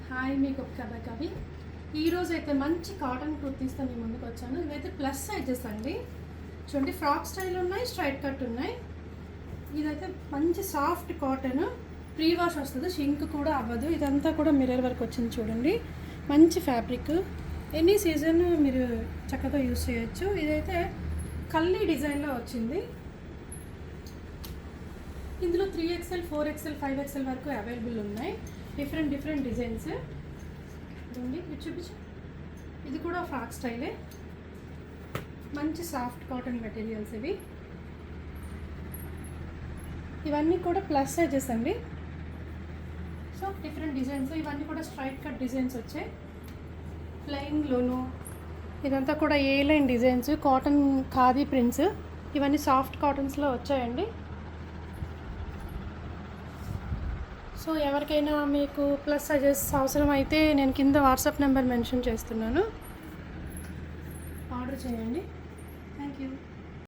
Hi makeup కవి ఈరోజు అయితే మంచి కాటన్ కుర్తీస్తో మీ ముందుకు వచ్చాను. ఇవైతే ప్లస్ సైజెస్ అండి. చూడండి, ఫ్రాక్ స్టైల్ ఉన్నాయి, స్ట్రైట్ కట్ ఉన్నాయి. ఇదైతే మంచి సాఫ్ట్ కాటన్, ప్రీ వాష్ వస్తుంది, షింక్ కూడా అవ్వదు. ఇదంతా కూడా మిర్రర్ వర్క్ వచ్చింది చూడండి. మంచి ఫ్యాబ్రిక్, ఎనీ సీజన్ మీరు చక్కగా యూస్ చేయొచ్చు. ఇదైతే కల్లీ డిజైన్లో వచ్చింది. ఇందులో 3XL, 4XL, 5XL వరకు అవైలబుల్ ఉన్నాయి. డిఫరెంట్ డిజైన్స్ చూడండి. ఇది చూపించు. ఇది కూడా ఫ్రాక్ స్టైలే, మంచి సాఫ్ట్ కాటన్ మెటీరియల్స్ ఇవి. ఇవన్నీ కూడా ప్లస్ సైజెస్ అండి. సో డిఫరెంట్ డిజైన్స్, ఇవన్నీ కూడా స్ట్రైట్ కట్ డిజైన్స్ వచ్చాయి. ప్లెయిన్లోను ఇదంతా కూడా A line designs, cotton khadi prints, ఇవన్నీ సాఫ్ట్ కాటన్స్లో వచ్చాయండి. సో ఎవరికైనా మీకు ప్లస్ సైజెస్ అవసరం అయితే నేను కింద వాట్సాప్ నెంబర్ మెన్షన్ చేస్తున్నాను, ఆర్డర్ చేయండి. Thank you.